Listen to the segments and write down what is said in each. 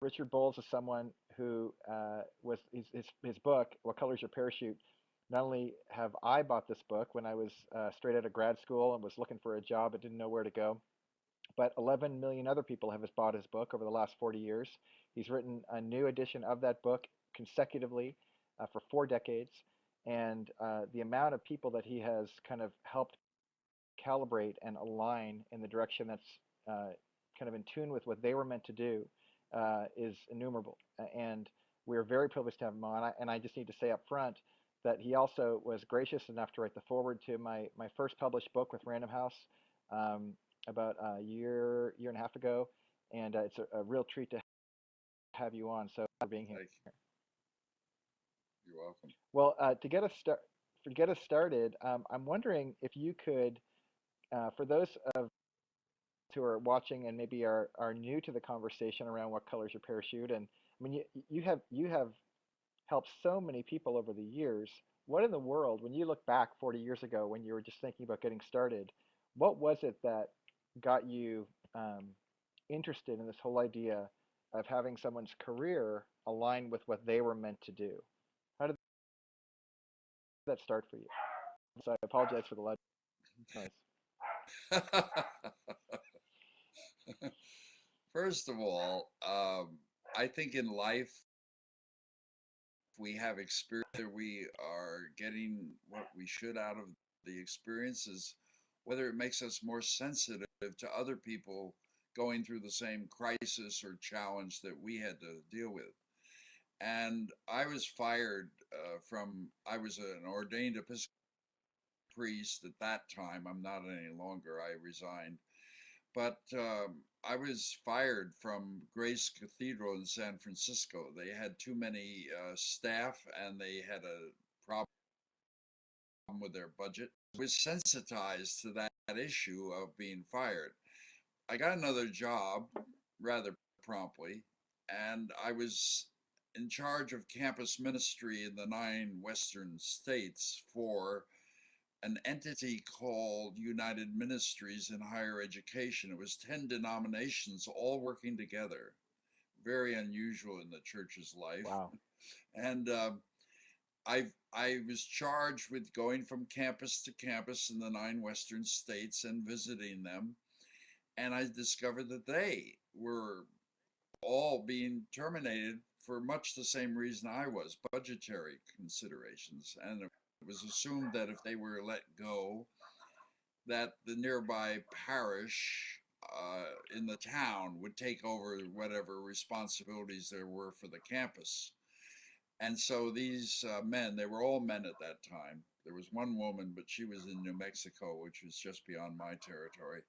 Richard Bolles is someone who was his book, What Color's Your Parachute? Not only have I bought this book when I was straight out of grad school and was looking for a job but didn't know where to go, but 11 million other people have bought his book over the last 40 years. He's written a new edition of that book consecutively for 4 decades. And the amount of people that he has kind of helped calibrate and align in the direction that's kind of in tune with what they were meant to do is innumerable. And we're very privileged to have him on. And I just need to say up front that he also was gracious enough to write the foreword to my first published book with Random House about a year and a half ago. And it's a real treat to have you on. So for being here. Thank you. You're welcome. Well, to get us started, I'm wondering if you could, for those of who are watching and maybe are new to the conversation around what colors your parachute, and I mean you have helped so many people over the years. What in the world, when you look back 40 years ago, when you were just thinking about getting started, what was it that got you interested in this whole idea of having someone's career align with what they were meant to do? How did that start for you? So I apologize for the loud noise. First of all, I think in life we have experience that we are getting what we should out of the experiences, whether it makes us more sensitive to other people going through the same crisis or challenge that we had to deal with. And I was fired I was an ordained Episcopal priest at that time. I'm not any longer. I resigned. But I was fired from Grace Cathedral in San Francisco. They had too many staff and they had a problem with their budget. I was sensitized to that issue of being fired. I got another job rather promptly, and I was in charge of campus ministry in the 9 western states for an entity called United Ministries in Higher Education. It was 10 denominations all working together. Very unusual in the church's life. Wow. And I was charged with going from campus to campus in the 9 western states and visiting them. And I discovered that they were all being terminated for much the same reason I was, budgetary considerations. And it was assumed that if they were let go, that the nearby parish in the town would take over whatever responsibilities there were for the campus. And so these men, they were all men at that time. There was one woman, but she was in New Mexico, which was just beyond my territory.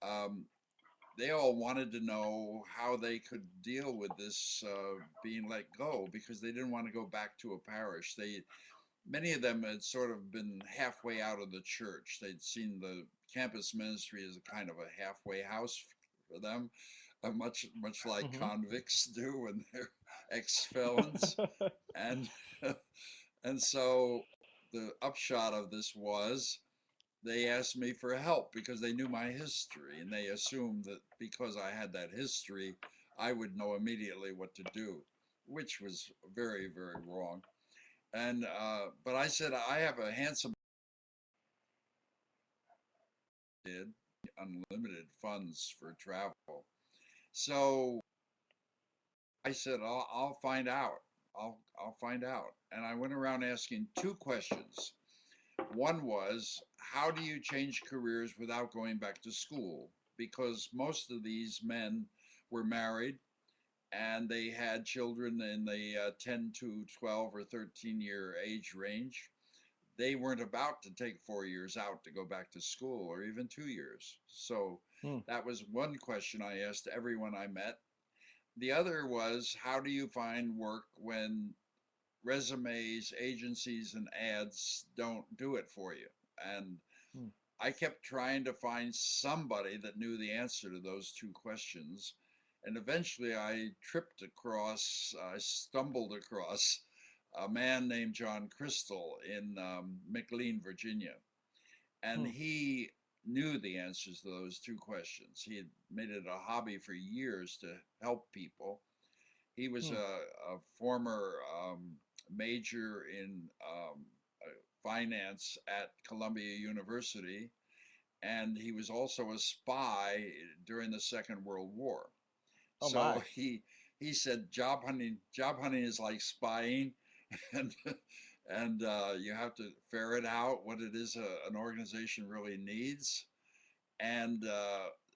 Um, they all wanted to know how they could deal with this being let go because they didn't want to go back to a parish. Many of them had sort of been halfway out of the church. They'd seen the campus ministry as a kind of a halfway house for them, much like Hmm. convicts do when they're ex-felons. And and so the upshot of this was they asked me for help because they knew my history and they assumed that because I had that history, I would know immediately what to do, which was very, very wrong. And but I said I have a handsome did unlimited funds for travel. So I said I'll find out. I'll find out. And I went around asking 2 questions. One was, how do you change careers without going back to school? Because most of these men were married and they had children in the 10 to 12 or 13-year age range. They weren't about to take 4 years out to go back to school or even 2 years. So Hmm. that was one question I asked everyone I met. The other was, how do you find work when resumes, agencies, and ads don't do it for you? And Hmm. I kept trying to find somebody that knew the answer to those 2 questions. And eventually I stumbled across a man named John Crystal in McLean, Virginia. And Hmm. he knew the answers to those 2 questions. He had made it a hobby for years to help people. He was Hmm. a former major in finance at Columbia University, and he was also a spy during the Second World War. Oh So my. he said job hunting is like spying, and you have to ferret out what it is an organization really needs, and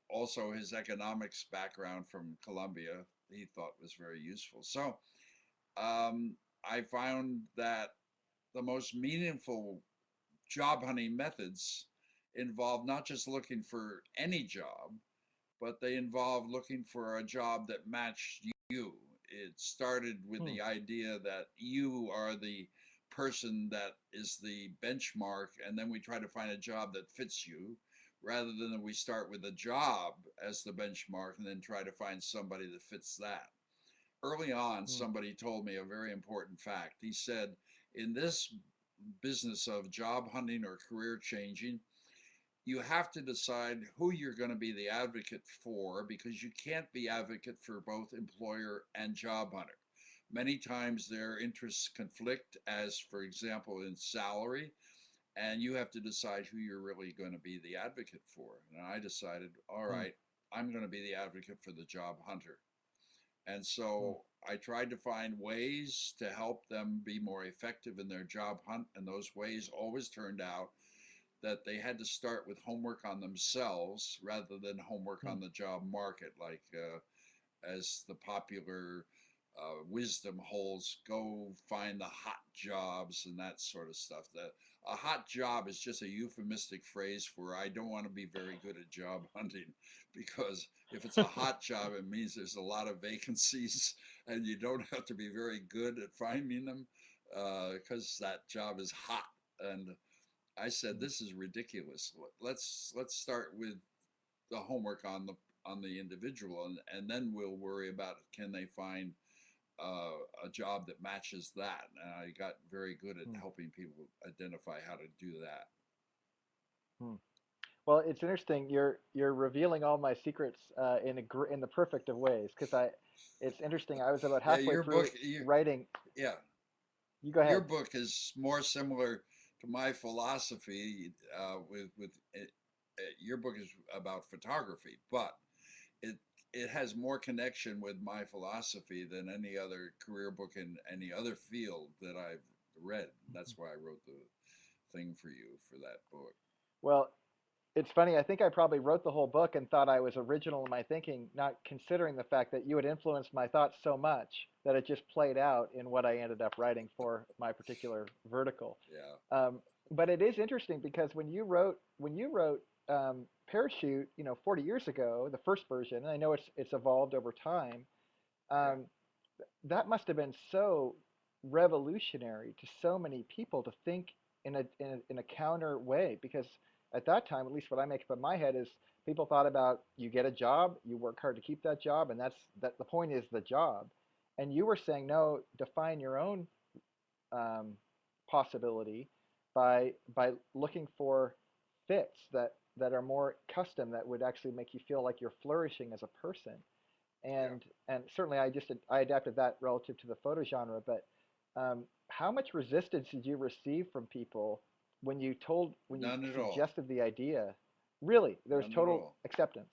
also his economics background from Columbia he thought was very useful. So I found that the most meaningful job hunting methods involve not just looking for any job, but they involve looking for a job that matched you. It started with Hmm. the idea that you are the person that is the benchmark, and then we try to find a job that fits you, rather than we start with a job as the benchmark and then try to find somebody that fits that. Early on, Hmm. somebody told me a very important fact. He said, in this business of job hunting or career changing, you have to decide who you're going to be the advocate for, because you can't be advocate for both employer and job hunter. Many times their interests conflict, as for example in salary, and you have to decide who you're really going to be the advocate for. And I decided, all Hmm. right, I'm going to be the advocate for the job hunter. And Hmm. so I tried to find ways to help them be more effective in their job hunt, and those ways always turned out that they had to start with homework on themselves rather than homework Hmm. on the job market, like as the popular wisdom holds, go find the hot jobs and that sort of stuff. A hot job is just a euphemistic phrase for I don't want to be very good at job hunting, because if it's a hot job, it means there's a lot of vacancies and you don't have to be very good at finding them because that job is hot. And I said, Hmm. this is ridiculous. Let's start with the homework on the individual, and then we'll worry about can they find a job that matches that. And I got very good at Hmm. helping people identify how to do that. Hmm. Well, it's interesting. You're revealing all my secrets in the perfect of ways because I. It's interesting. I was about Yeah, halfway your book, through writing. yeah, You go your ahead. book is more similar to my philosophy. With it, your book is about photography, but it it has more connection with my philosophy than any other career book in any other field that I've read. That's why I wrote the thing for you for that book. Well, it's funny. I think I probably wrote the whole book and thought I was original in my thinking, not considering the fact that you had influenced my thoughts so much that it just played out in what I ended up writing for my particular vertical. Yeah, Um, but it is interesting because when you wrote Parachute, 40 years ago, the first version, and I know it's evolved over time. yeah, Um, that must have been so revolutionary to so many people to think in a counter way because at that time, at least what I make up in my head is people thought about you get a job, you work hard to keep that job, and that the point is the job. And you were saying no, define your own um, possibility by looking for fits that are more custom that would actually make you feel like you're flourishing as a person yeah. and certainly I adapted that relative to the photo genre. But how much resistance did you receive from people when you None at all. suggested the idea? Really, there was None at total all. acceptance.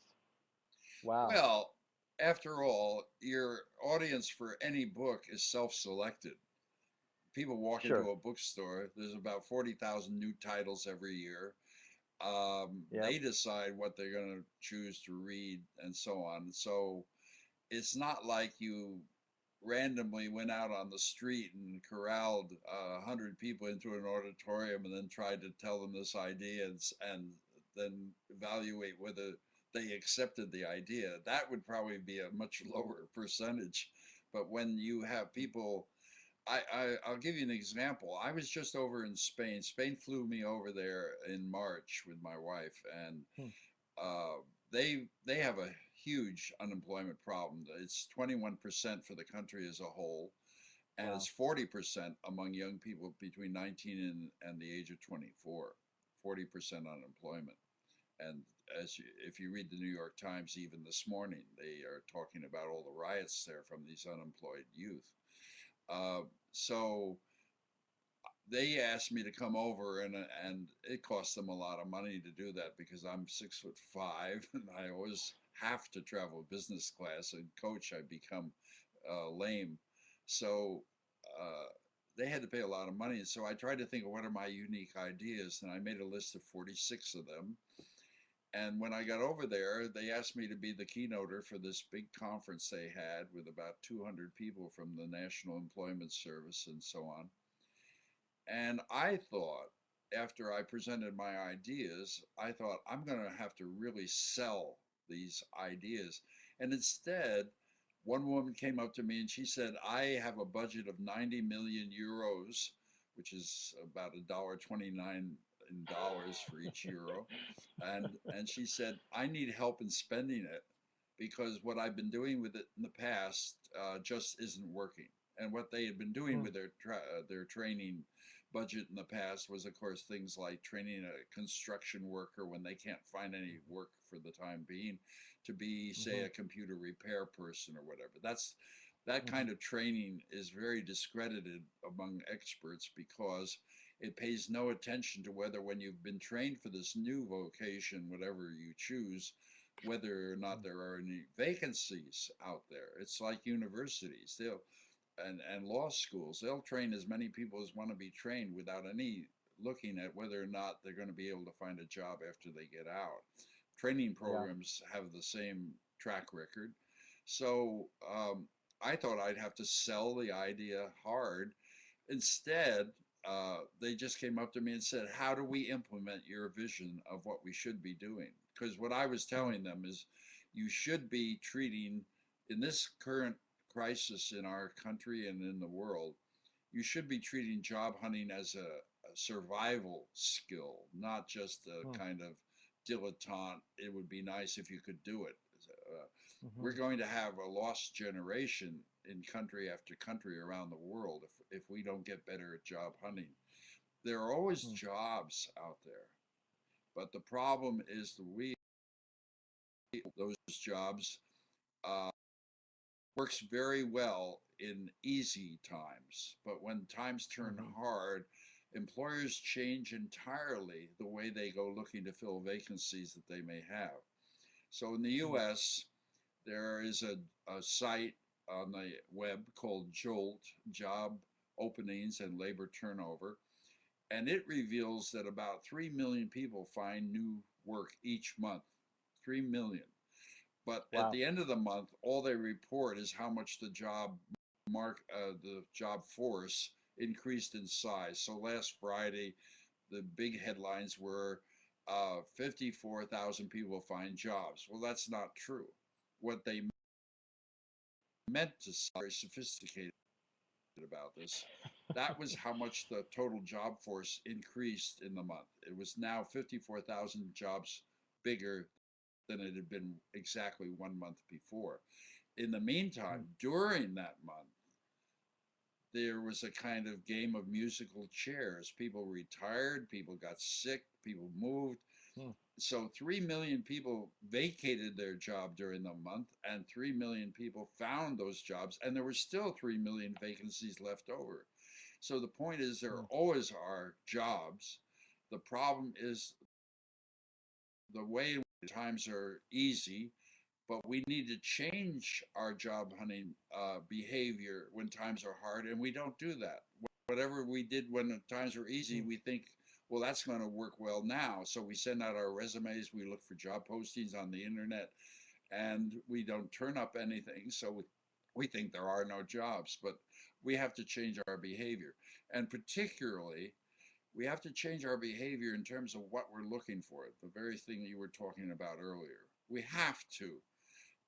Wow, Well, after all, your audience for any book is self-selected. People walk into sure, a bookstore. There's about 40,000 new titles every year. yep, They decide what they're going to choose to read and so on. So it's not like you randomly went out on the street and corralled 100 people into an auditorium and then tried to tell them this idea and then evaluate whether they accepted the idea. That would probably be a much lower percentage. But when you have people, I'll give you an example. I was just over in Spain. Spain flew me over there in March with my wife, and hmm. uh, they have a huge unemployment problem. It's 21% for the country as a whole, and it's Wow, 40% among young people between 19 and the age of 24. 40% unemployment, and if you read the New York Times, even this morning, they are talking about all the riots there from these unemployed youth. So they asked me to come over, and it cost them a lot of money to do that because I'm 6'5" and I always have to travel business class. And coach, I become lame, so they had to pay a lot of money. So I tried to think of what are my unique ideas, and I made a list of 46 of them. And when I got over there, they asked me to be the keynoter for this big conference they had with about 200 people from the National Employment Service and so on. And I thought, after I presented my ideas, I thought I'm going to have to really sell these ideas. And instead, one woman came up to me and she said, I have a budget of 90 million euros, which is about $1.29 in dollars for each euro. And she said, I need help in spending it because what I've been doing with it in the past just isn't working. And what they had been doing with their training budget in the past was, of course, things like training a construction worker when they can't find any work for the time being to be, say, a computer repair person or whatever. That kind of training is very discredited among experts because it pays no attention to whether, when you've been trained for this new vocation, whatever you choose, whether or not there are any vacancies out there. It's like universities. And law schools, they'll train as many people as want to be trained without any looking at whether or not they're going to be able to find a job after they get out. Training programs have the same track record. So I thought I'd have to sell the idea hard. Instead, they just came up to me and said, how do we implement your vision of what we should be doing? Because what I was telling them is you should be treating, in this current crisis in our country and in the world, you should be treating job hunting as a survival skill, not just a kind of dilettante. It would be nice if you could do it. We're going to have a lost generation in country after country around the world if we don't get better at job hunting. There are always jobs out there, but the problem is those jobs works very well in easy times, but when times turn hard, employers change entirely the way they go looking to fill vacancies that they may have. So in the US, there is a site on the web called JOLT, Job Openings and Labor Turnover, and it reveals that about 3 million people find new work each month. 3 million. But at the end of the month, all they report is how much the job force increased in size. So last Friday, the big headlines were 54,000 people find jobs. Well, that's not true. What they meant to say, very sophisticated about this, that was how much the total job force increased in the month. It was now 54,000 jobs bigger than it had been exactly 1 month before. In the meantime, during that month, there was a kind of game of musical chairs. People retired, people got sick, people moved. So 3 million people vacated their job during the month, and 3 million people found those jobs, and there were still 3 million vacancies left over. So the point is, there always are jobs. The problem is the way times are easy, but we need to change our job hunting behavior when times are hard, and we don't do that. Whatever we did when the times were easy, we think, well, that's going to work well now. So we send out our resumes, we look for job postings on the internet, and we don't turn up anything. So we think there are no jobs, but we have to change our behavior. And particularly, we have to change our behavior in terms of what we're looking for, the very thing you were talking about earlier. We have to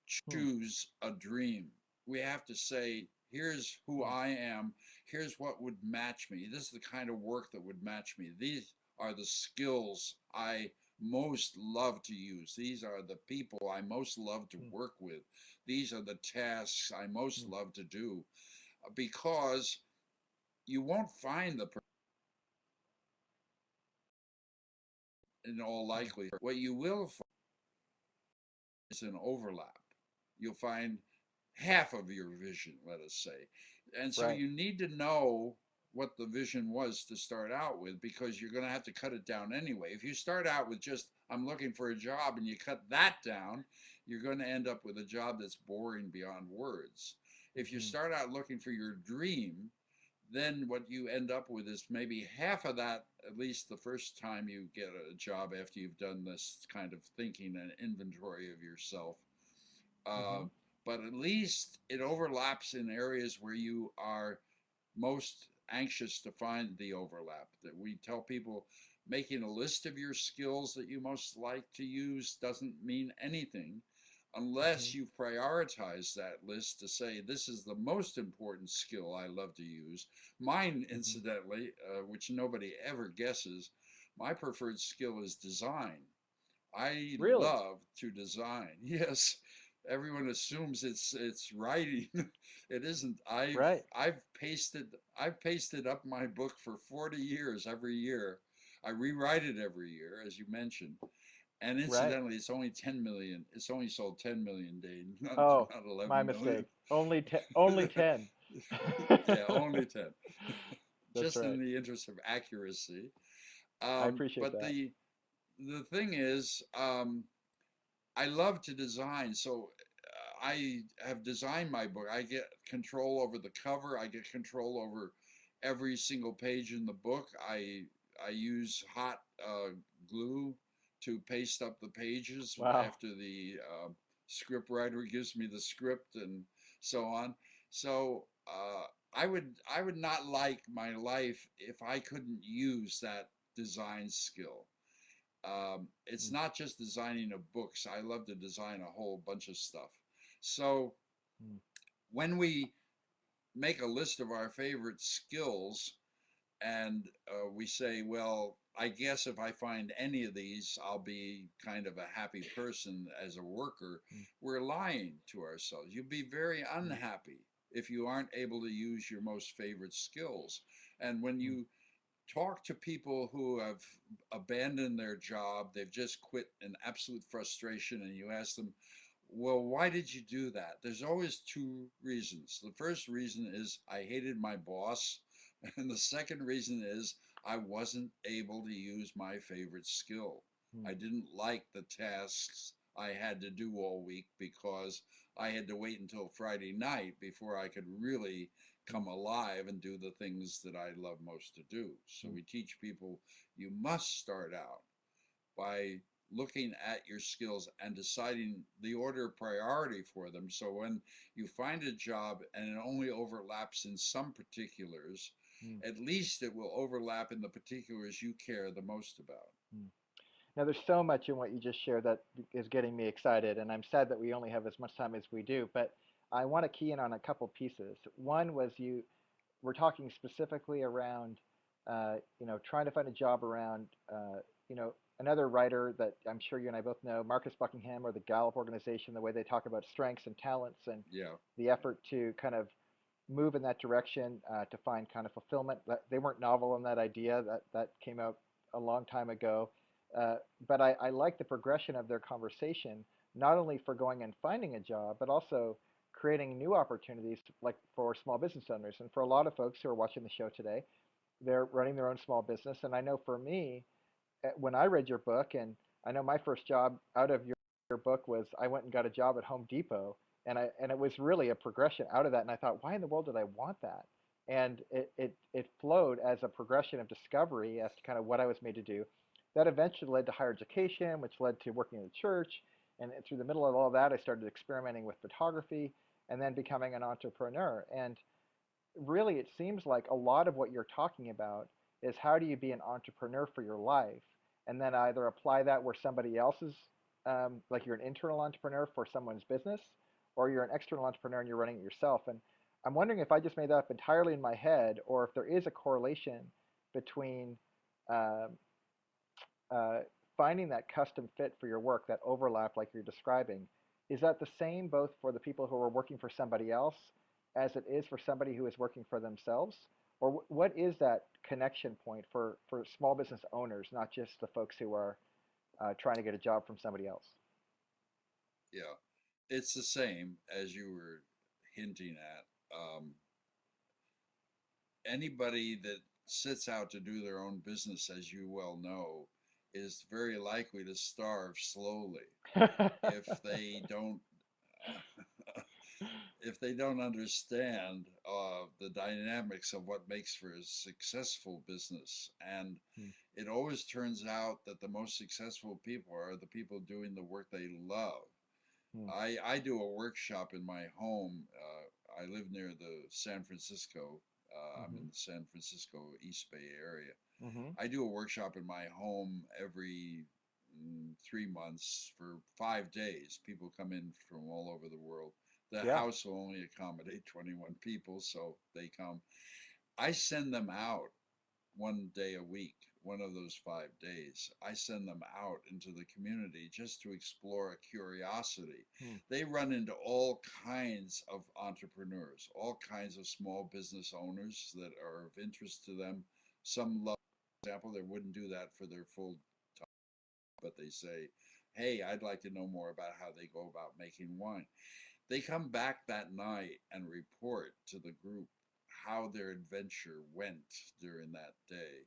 choose a dream. We have to say, here's who I am, here's what would match me. This is the kind of work that would match me. These are the skills I most love to use. These are the people I most love to work with. These are the tasks I most love to do. Because you won't find the in all likelihood. What you will find an overlap. You'll find half of your vision, let us say. And so Right. you need to know what the vision was to start out with, because you're going to have to cut it down anyway. If you start out with just, I'm looking for a job, and you cut that down, you're going to end up with a job that's boring beyond words. If you Hmm. start out looking for your dream, then what you end up with is maybe half of that, at least the first time you get a job after you've done this kind of thinking and inventory of yourself. Uh, Hmm. but at least it overlaps in areas where you are most anxious to find the overlap. That we tell people, making a list of your skills that you most like to use doesn't mean anything Hmm. unless you've prioritized that list to say, this is the most important skill I love to use. Mine, Hmm. incidentally, which nobody ever guesses, my preferred skill is design. I Really? love to design. Yes, everyone assumes it's writing. It isn't. Right. I've pasted up my book for 40 years every year. I rewrite it every year, as you mentioned. And Right. incidentally, it's only 10 million. It's only sold 10 million, Dane, Oh, not my 11 million. mistake. Only 10. Yeah, only 10. That's Just in right. the interest of accuracy. I appreciate But that. the thing is, I love to design, so I have designed my book. I get control over the cover. I get control over every single page in the book. I use hot glue to paste up the pages Wow. after the script writer gives me the script and so on. So I would not like my life if I couldn't use that design skill. It's Mm, not just designing of books. I love to design a whole bunch of stuff. So mm, when we make a list of our favorite skills, and we say, well, I guess if I find any of these, I'll be kind of a happy person as a worker, mm, we're lying to ourselves. You'll be very mm, unhappy if you aren't able to use your most favorite skills. And when mm, you talk to people who have abandoned their job, they've just quit in absolute frustration, and you ask them, well, why did you do that? There's always two reasons. The first reason is, I hated my boss. And the second reason is, I wasn't able to use my favorite skill. mm, I didn't like the tasks I had to do all week because I had to wait until Friday night before I could really mm, come alive and do the things that I love most to do. So mm. we teach people, you must start out by looking at your skills and deciding the order of priority for them. So when you find a job and it only overlaps in some particulars, Mm. at least it will overlap in the particulars you care the most about. Mm. Now, there's so much in what you just shared that is getting me excited, and I'm sad that we only have as much time as we do. But I want to key in on a couple pieces. One was you were talking specifically around, trying to find a job around, another writer that I'm sure you and I both know, Marcus Buckingham, or the Gallup organization, the way they talk about strengths and talents and Yeah. the effort to kind of move in that direction to find kind of fulfillment. They weren't novel in that idea. That came out a long time ago. But I like the progression of their conversation, not only for going and finding a job, but also creating new opportunities like for small business owners. And for a lot of folks who are watching the show today, they're running their own small business. And I know for me, when I read your book, and I know my first job out of your book was I went and got a job at Home Depot, and it was really a progression out of that. And I thought, why in the world did I want that? And it flowed as a progression of discovery as to kind of what I was made to do. That eventually led to higher education, which led to working in the church. And through the middle of all that, I started experimenting with photography and then becoming an entrepreneur. And really, it seems like a lot of what you're talking about is how do you be an entrepreneur for your life, and then either apply that where somebody else is, like you're an internal entrepreneur for someone's business, or you're an external entrepreneur and you're running it yourself. And I'm wondering if I just made that up entirely in my head, or if there is a correlation between um, uh, finding that custom fit for your work, that overlap like you're describing. Is that the same both for the people who are working for somebody else as it is for somebody who is working for themselves? Or what is that connection point for small business owners, not just the folks who are trying to get a job from somebody else? Yeah, it's the same as you were hinting at. Anybody that sets out to do their own business, as you well know, is very likely to starve slowly if they don't if they don't understand the dynamics of what makes for a successful business. And Hmm. it always turns out that the most successful people are the people doing the work they love. Hmm. I do a workshop in my home. I live near the San Francisco. I'm Mhm. in the San Francisco East Bay area. Mhm. I do a workshop in my home every 3 months for 5 days. People come in from all over the world. The Yeah. house will only accommodate 21 people, so they come. I send them out 1 day a week, one of those 5 days. I send them out into the community just to explore a curiosity. Hmm. They run into all kinds of entrepreneurs, all kinds of small business owners that are of interest to them. Some love, for example, they wouldn't do that for their full time, but they say, hey, I'd like to know more about how they go about making wine. They come back that night and report to the group how their adventure went during that day.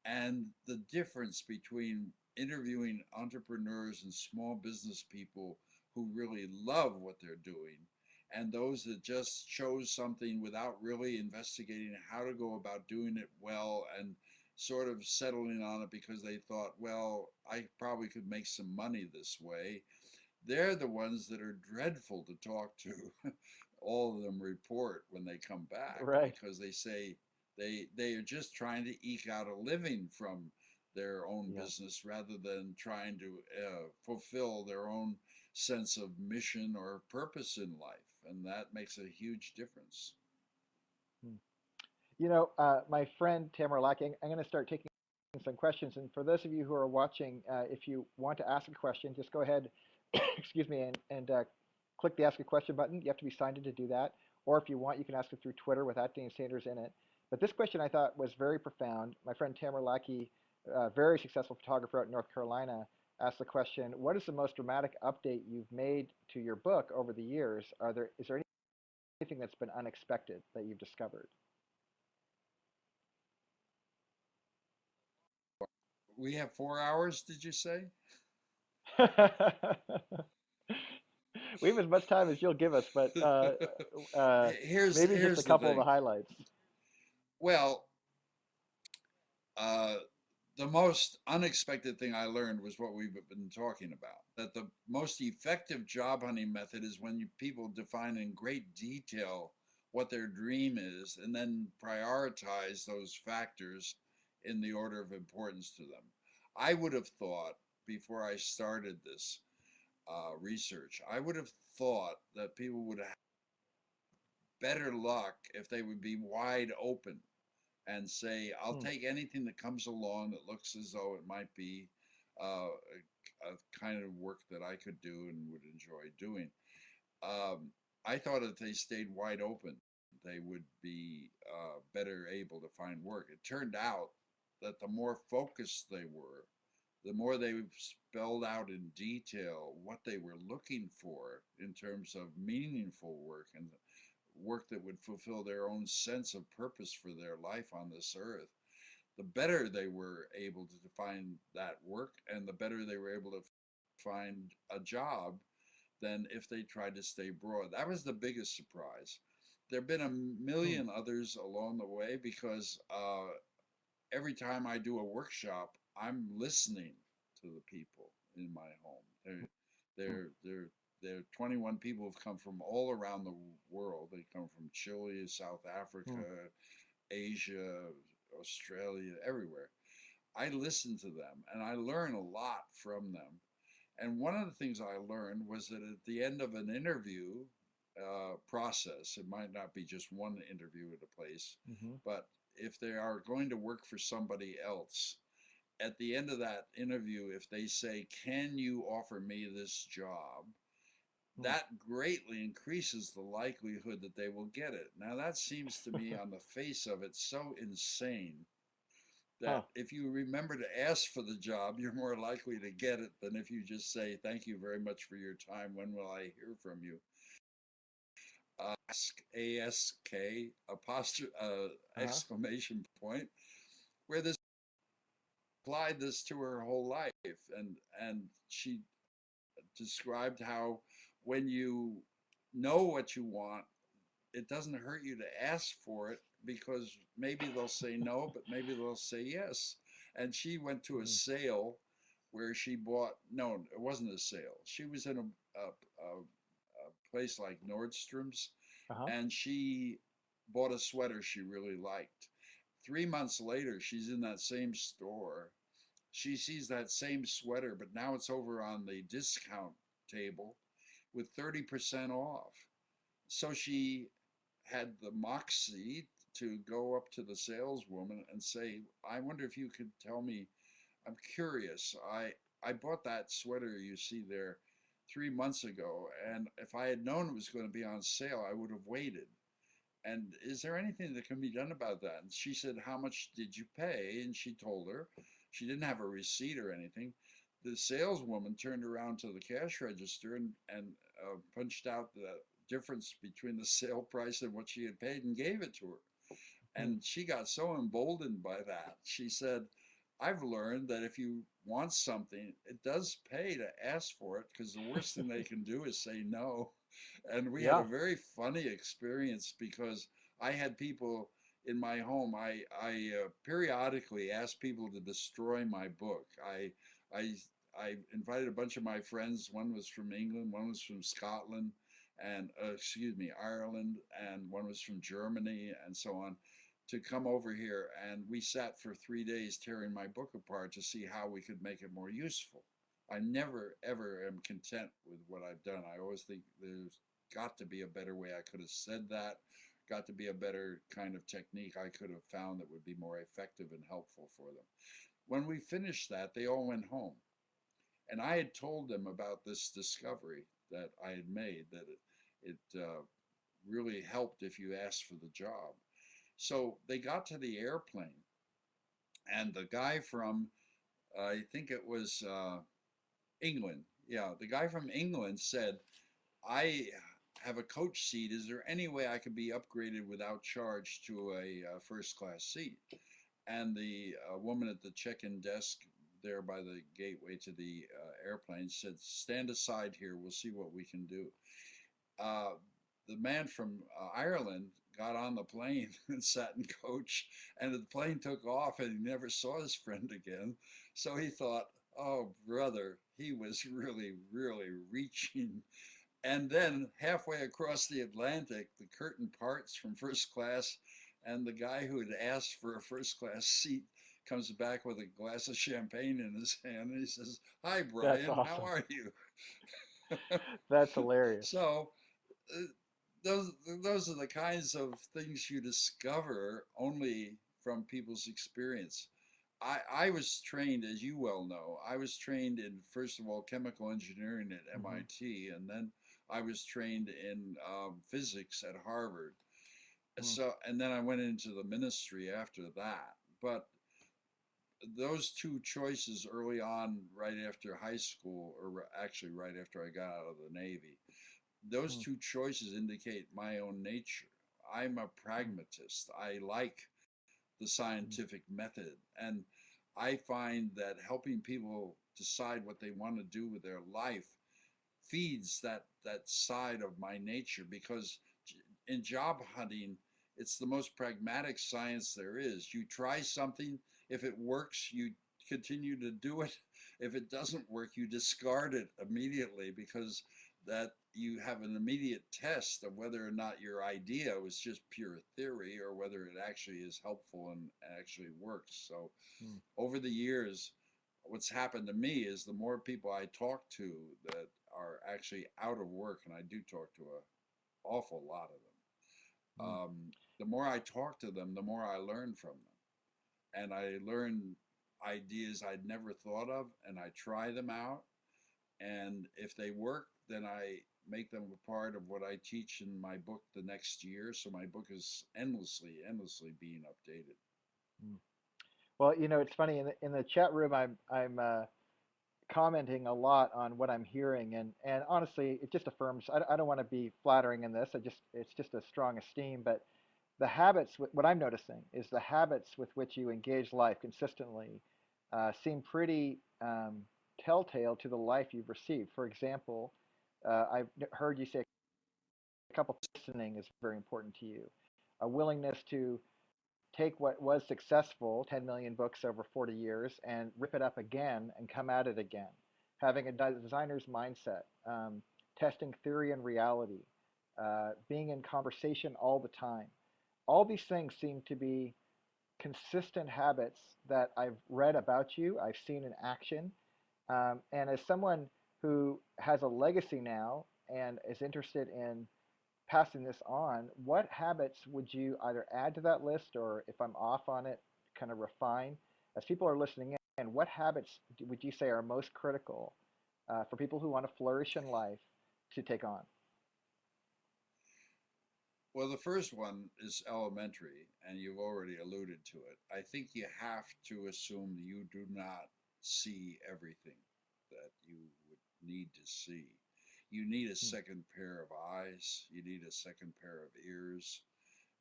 And the difference between interviewing entrepreneurs and small business people who really love what they're doing and those that just chose something without really investigating how to go about doing it well and sort of settling on it because they thought, well, I probably could make some money this way. They're the ones that are dreadful to talk to. All of them report when they come back Right. because they say they are just trying to eke out a living from their own Yeah. business rather than trying to fulfill their own sense of mission or purpose in life, and that makes a huge difference. Hmm. My friend Tamara Lackey, I'm going to start taking some questions. And for those of you who are watching, if you want to ask a question, just go ahead, excuse me, and click the Ask a Question button. You have to be signed in to do that. Or if you want, you can ask it through Twitter without Dane Sanders in it. But this question I thought was very profound. My friend Tamara Lackey, a very successful photographer out in North Carolina, asked the question, what is the most dramatic update you've made to your book over the years? Is there anything that's been unexpected that you've discovered? We have 4 hours, did you say? We have as much time as you'll give us, but uh, maybe just a Here's the couple of the thing. highlights. Well, uh, the most unexpected thing I learned was what we've been talking about, that the most effective job hunting method is when people define in great detail what their dream is and then prioritize those factors in the order of importance to them. I would have thought before I started this research, I would have thought that people would have better luck if they would be wide open and say, I'll Hmm. take anything that comes along that looks as though it might be a kind of work that I could do and would enjoy doing. Um, I thought if they stayed wide open, they would be better able to find work. It turned out that the more focused they were, the more they spelled out in detail what they were looking for in terms of meaningful work and work that would fulfill their own sense of purpose for their life on this earth, the better they were able to find that work and the better they were able to find a job than if they tried to stay broad. That was the biggest surprise. There have been a Hmm. million others along the way because every time I do a workshop, I'm listening to the people in my home. Hmm. They're 21 people who've come from all around the world. They come from Chile, South Africa, Hmm. Asia, Australia, everywhere. I listen to them and I learn a lot from them. And one of the things I learned was that at the end of an interview process, it might not be just one interview at a place, Hmm. but if they are going to work for somebody else, at the end of that interview, if they say, can you offer me this job? Hmm. That greatly increases the likelihood that they will get it. Now, that seems to me on the face of it so insane that if you remember to ask for the job, you're more likely to get it than if you just say, "Thank you very much for your time. When will I hear from you?" Ask apostrophe exclamation point, where this applied this to her whole life, and she described how when you know what you want, it doesn't hurt you to ask for it because maybe they'll say no, but maybe they'll say yes. And she went to a sale where she bought, no, it wasn't a sale. She was in a place like Nordstrom's, and she bought a sweater she really liked. 3 months later, she's in that same store. She sees that same sweater, but now it's over on the discount table with 30% off. So she had the moxie to go up to the saleswoman and say, "I wonder if you could tell me, I'm curious. I bought that sweater you see there 3 months ago, and if I had known it was going to be on sale, I would have waited. And is there anything that can be done about that?" And she said, "How much did you pay?" And she told her. She didn't have a receipt or anything. The saleswoman turned around to the cash register and punched out the difference between the sale price and what she had paid and gave it to her. And she got so emboldened by that. She said, "I've learned that if you want something, it does pay to ask for it, because the worst thing they can do is say no." And we had a very funny experience because I had people in my home. I periodically asked people to destroy my book. I invited a bunch of my friends. One was from England, one was from Scotland, and Ireland, and one was from Germany, and so on, to come over here. And we sat for 3 days tearing my book apart to see how we could make it more useful. I never, ever am content with what I've done. I always think there's got to be a better way I could have said that, got to be a better kind of technique I could have found that would be more effective and helpful for them. When we finished that, they all went home. And I had told them about this discovery that I had made, that it really helped if you asked for the job. So they got to the airplane, and the guy from, I think it was England. Yeah, the guy from England said, "I have a coach seat. Is there any way I could be upgraded without charge to a first class seat?" And the woman at the check-in desk there by the gateway to the airplane said, "Stand aside here. We'll see what we can do." The man from Ireland got on the plane and sat in coach, and the plane took off, and he never saw his friend again. So he thought, "Oh, brother, he was really, really reaching." And then halfway across the Atlantic, the curtain parts from first class, and the guy who had asked for a first class seat comes back with a glass of champagne in his hand, and he says, "Hi, That's Brian, how awesome. are you?" That's hilarious. So uh, those are the kinds of things you discover only from people's experience. I was trained, as you well know, I was trained in, first of all, chemical engineering at MIT, and then I was trained in physics at Harvard. So, and then I went into the ministry after that. But those two choices early on, right after high school, or actually right after I got out of the Navy, those two choices indicate my own nature. I'm a pragmatist. I like the scientific method, and I find that helping people decide what they want to do with their life feeds that side of my nature, because in job hunting, it's the most pragmatic science there is. You try something, if it works, you continue to do it. If it doesn't work, you discard it immediately, because that you have an immediate test of whether or not your idea was just pure theory or whether it actually is helpful and actually works. So over the years, what's happened to me is the more people I talk to that are actually out of work, and I do talk to an awful lot of them, the more I talk to them, the more I learn from them. And I learn ideas I'd never thought of, and I try them out. And if they work, then I make them a part of what I teach in my book the next year. So my book is endlessly being updated. Well, it's funny in the chat room. I'm commenting a lot on what I'm hearing, and honestly, it just affirms. I don't want to be flattering in this. It's just a strong esteem, but the habits. What I'm noticing is the habits with which you engage life consistently seem pretty telltale to the life you've received. For example, I've heard you say a couple listening is very important to you. A willingness to take what was successful, 10 million books over 40 years, and rip it up again and come at it again. Having a designer's mindset, testing theory and reality, being in conversation all the time. All these things seem to be consistent habits that I've read about you, I've seen in action. And as someone who has a legacy now and is interested in passing this on, what habits would you either add to that list or if I'm off on it, kind of refine? As people are listening in, what habits would you say are most critical for people who want to flourish in life to take on? Well, the first one is elementary, and you've already alluded to it. I think you have to assume you do not see everything that you would need to see. You need a Hmm. second pair of eyes, you need a second pair of ears.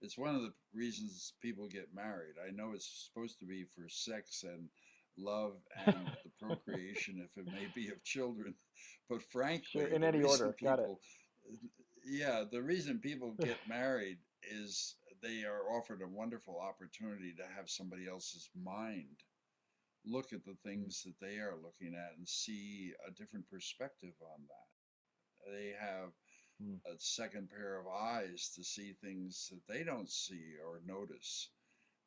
It's one of the reasons people get married. I know it's supposed to be for sex and love and the procreation, if it may be, of children. But Sure, frankly, in the any reason order. Got it. people, yeah, the reason people get married is they are offered a wonderful opportunity to have somebody else's mind look at the Hmm. things that they are looking at and see a different perspective on that. They have Hmm. a second pair of eyes to see things that they don't see or notice,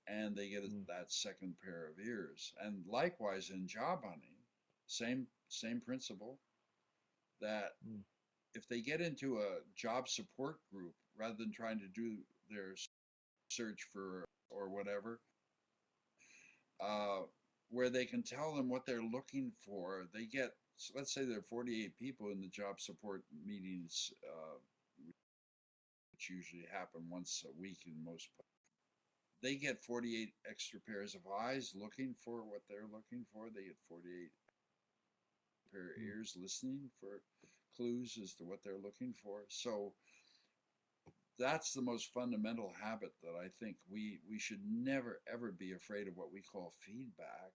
and they get Hmm. that second pair of ears. And likewise in job hunting, same principle, that Hmm. if they get into a job support group rather than trying to do their search for or whatever, uh, where they can tell them what they're looking for, they get, so let's say there are 48 people in the job support meetings, which usually happen once a week in most places. They get 48 extra pairs of eyes looking for what they're looking for. They get 48 pair of Hmm. ears listening for clues as to what they're looking for. So that's the most fundamental habit that I think we should never ever be afraid of what we call feedback,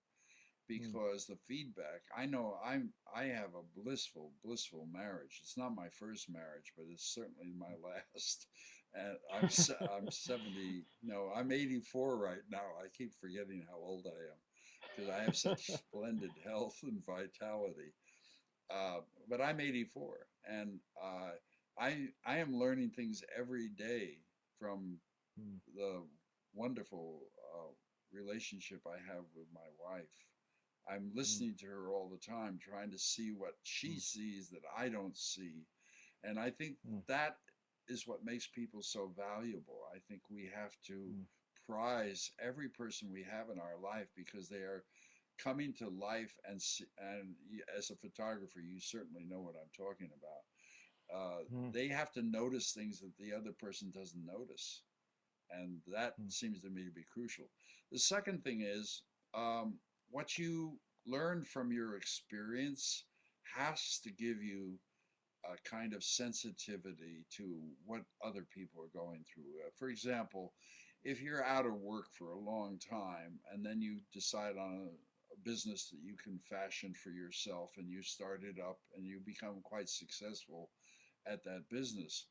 Hmm. because the feedback, I know I have a blissful marriage. It's not my first marriage, but it's certainly my last. And I'm 70, no, I'm 84 right now. I keep forgetting how old I am because I have such splendid health and vitality. But I'm 84, and I am learning things every day from Hmm. the wonderful relationship I have with my wife. I'm Hmm. listening to her all the time, trying to see what she Hmm. sees that I don't see. And I think Hmm. that is what makes people so valuable. I think we have to Hmm. prize every person we have in our life because they are coming to life, and as a photographer, you certainly know what I'm talking about. Hmm. They have to notice things that the other person doesn't notice, and that Hmm. seems to me to be crucial. The second thing is, what you learn from your experience has to give you a kind of sensitivity to what other people are going through. For example, if you're out of work for a long time and then you decide on a business that you can fashion for yourself and you start it up and you become quite successful at that business,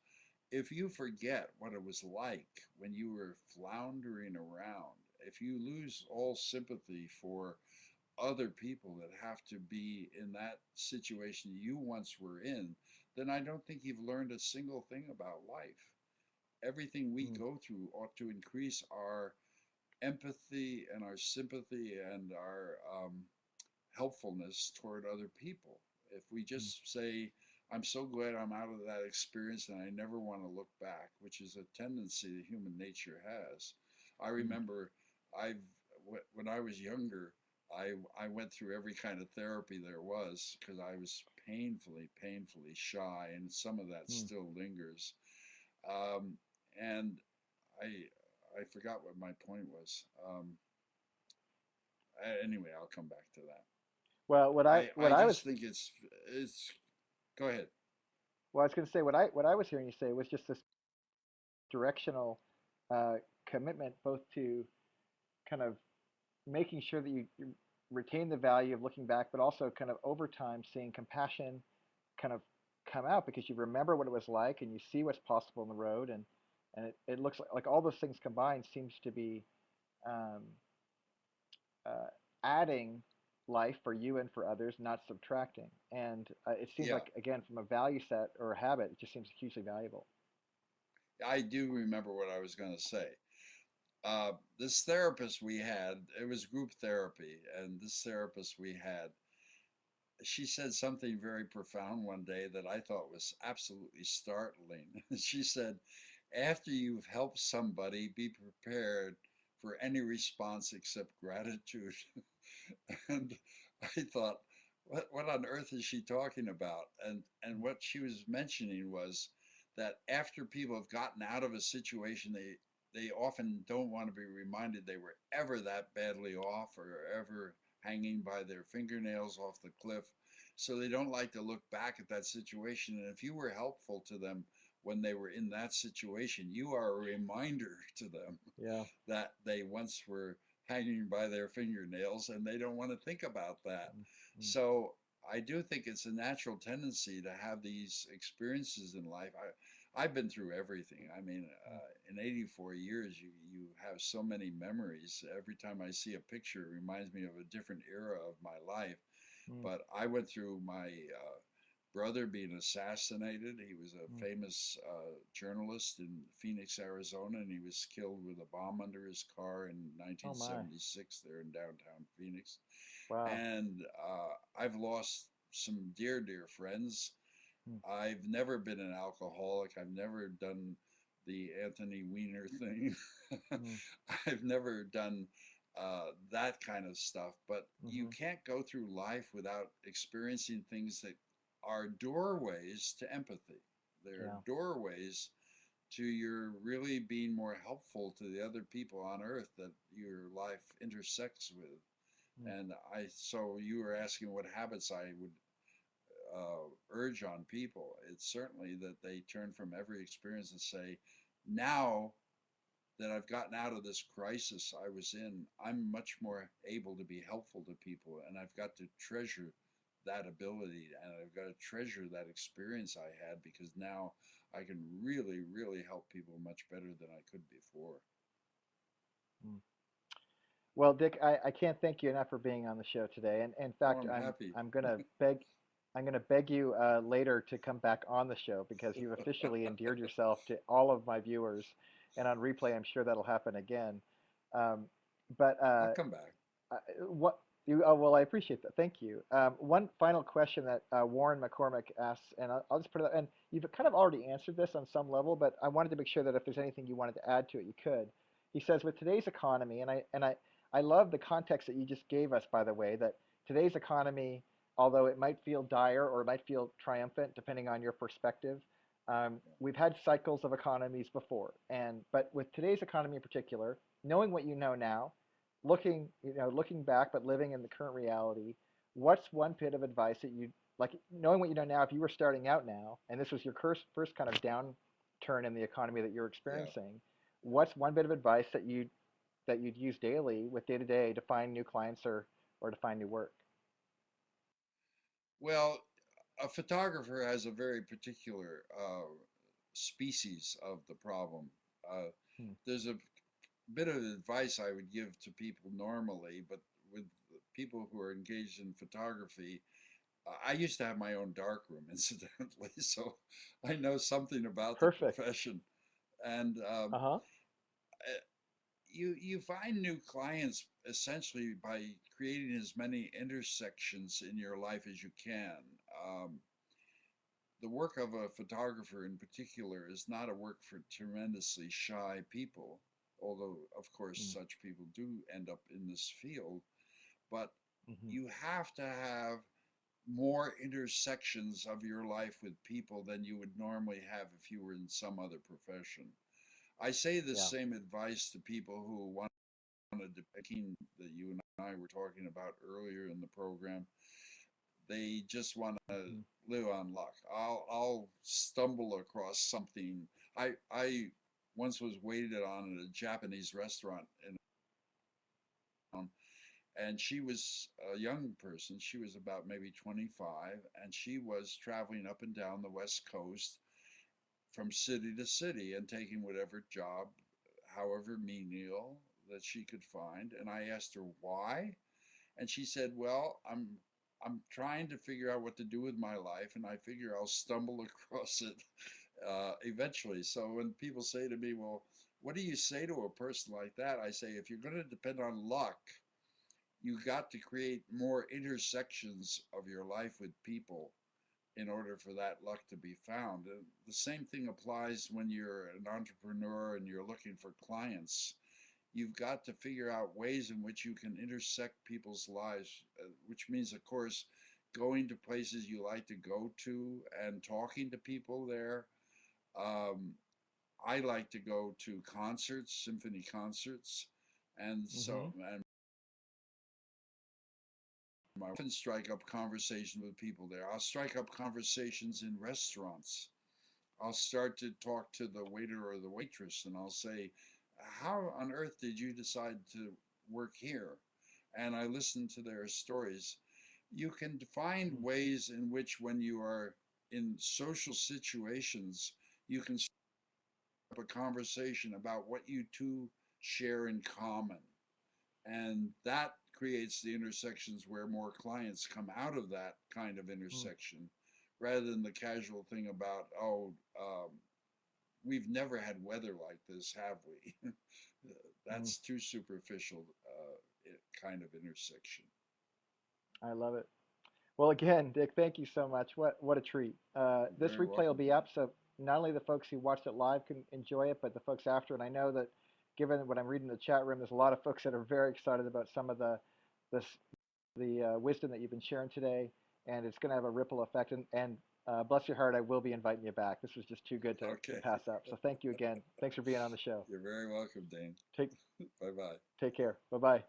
if you forget what it was like when you were floundering around, if you lose all sympathy for other people that have to be in that situation you once were in, then I don't think you've learned a single thing about life. Everything we Hmm. go through ought to increase our empathy and our sympathy and our helpfulness toward other people. If we Hmm. just say, I'm so glad I'm out of that experience and I never want to look back, which is a tendency that human nature has. I Hmm. remember I've when I was younger, I went through every kind of therapy there was because I was painfully shy, and some of that Hmm. still lingers. Um, and I I forgot what my point was. Anyway, I'll come back to that. Well, I just think it's. Go ahead. I was going to say what I was hearing you say was just this directional uh, commitment, both to kind of making sure that you retain the value of looking back, but also kind of over time seeing compassion kind of come out because you remember what it was like and you see what's possible in the road, and it looks like all those things combined seems to be um, uh, adding life for you and for others, not subtracting. And it seems Yeah, like again from a value set or a habit, it just seems hugely valuable. I do remember what I was going to say. This therapist we had, it was group therapy, and this therapist we had, she said something very profound one day that I thought was absolutely startling. She said, after you've helped somebody, be prepared for any response except gratitude. And I thought, what on earth is she talking about? And what she was mentioning was that after people have gotten out of a situation, they often don't want to be reminded they were ever that badly off or ever hanging by their fingernails off the cliff. So they don't like to look back at that situation. And if you were helpful to them when they were in that situation, you are a reminder to them Yeah. that they once were hanging by their fingernails and they don't want to think about that. Mm-hmm. So I do think it's a natural tendency to have these experiences in life. I've been through everything. I mean, in 84 years, you have so many memories. Every time I see a picture, it reminds me of a different era of my life. Mm-hmm. But I went through my brother being assassinated. He was a famous journalist in Phoenix, Arizona, and he was killed with a bomb under his car in Oh my. 1976 there in downtown Phoenix. Wow. And I've lost some dear, dear friends. Mm. I've never been an alcoholic. I've never done the Anthony Weiner thing. Mm. I've never done that kind of stuff. But you Mm-hmm. can't go through life without experiencing things that are doorways to empathy. They're Yeah. doorways to your really being more helpful to the other people on earth that your life intersects with. Mm. And so you were asking what habits I would urge on people. It's certainly that they turn from every experience and say, now that I've gotten out of this crisis I was in, I'm much more able to be helpful to people. And I've got to treasure that ability and I've got to treasure that experience I had because now I can really, really help people much better than I could before. Mm. Well, Dick, I can't thank you enough for being on the show today. And in Oh, fact, I'm happy. I'm gonna beg you later to come back on the show because you've officially endeared yourself to all of my viewers. And on replay, I'm sure that'll happen again. Um, but I'll come back. what you? Oh, well, I appreciate that. Thank you. One final question that Warren McCormick asks, and I'll just put it. And you've kind of already answered this on some level, but I wanted to make sure that if there's anything you wanted to add to it, you could. He says, with today's economy, I love the context that you just gave us, by the way, that today's economy, although it might feel dire or it might feel triumphant, depending on your perspective, we've had cycles of economies before, and but with today's economy in particular, knowing what you know now, looking back, but living in the current reality, what's one bit of advice that you like, knowing what you know now, if you were starting out now, and this was your first kind of downturn in the economy that you're Yeah. experiencing, what's one bit of advice that you'd use daily with day to day to find new clients or to find new work? Well, a photographer has a very particular species of the problem. Uh, Hmm. there's a bit of advice I would give to people normally, but with people who are engaged in photography, I used to have my own darkroom, incidentally, so I know something about the Perfect. profession. And Uh-huh. uh, you find new clients essentially by creating as many intersections in your life as you can. Um, the work of a photographer in particular is not a work for tremendously shy people, although, of course, such people do end up in this field. But Mm-hmm. you have to have more intersections of your life with people than you would normally have if you were in some other profession. I say the Yeah. same advice to people who want depicting that you and I were talking about earlier in the program. They just want to Mhm. live on luck. I'll stumble across something. I once was waited on at a Japanese restaurant in town, and she was a young person. She was about maybe 25, and she was traveling up and down the West Coast from city to city and taking whatever job, however menial, that she could find. And I asked her why, and she said, "Well, I'm trying to figure out what to do with my life, and I figure I'll stumble across it eventually." So when people say to me, "Well, what do you say to a person like that?" I say, if you're going to depend on luck, you got to create more intersections of your life with people in order for that luck to be found. And the same thing applies when you're an entrepreneur and you're looking for clients. You've got to figure out ways in which you can intersect people's lives, which means, of course, going to places you like to go to and talking to people there. Um, I like to go to concerts, symphony concerts, and Mhm. and I often strike up conversations with people there. I'll strike up conversations in restaurants. I'll start to talk to the waiter or the waitress, and I'll say, "How on earth did you decide to work here?" And I listen to their stories. You can find Mhm. ways in which, when you are in social situations, you can start up a conversation about what you two share in common. And that creates the intersections where more clients come out of that kind of Mhm. intersection, rather than the casual thing about, oh, we've never had weather like this, have we? Mhm. That's too superficial kind of intersection. I love it. Well, again, Dick, thank you so much. What a treat. You're This very replay will welcome, be Dan. up, so not only the folks who watched it live can enjoy it, but the folks after. And I know that, given what I'm reading in the chat room, there's a lot of folks that are very excited about some of the wisdom that you've been sharing today, and it's going to have a ripple effect. And bless your heart, I will be inviting you back. This was just too good to Okay. pass up. So thank you again. Thanks for being on the show. You're very welcome, Dane. Take Bye bye. take care. Bye bye.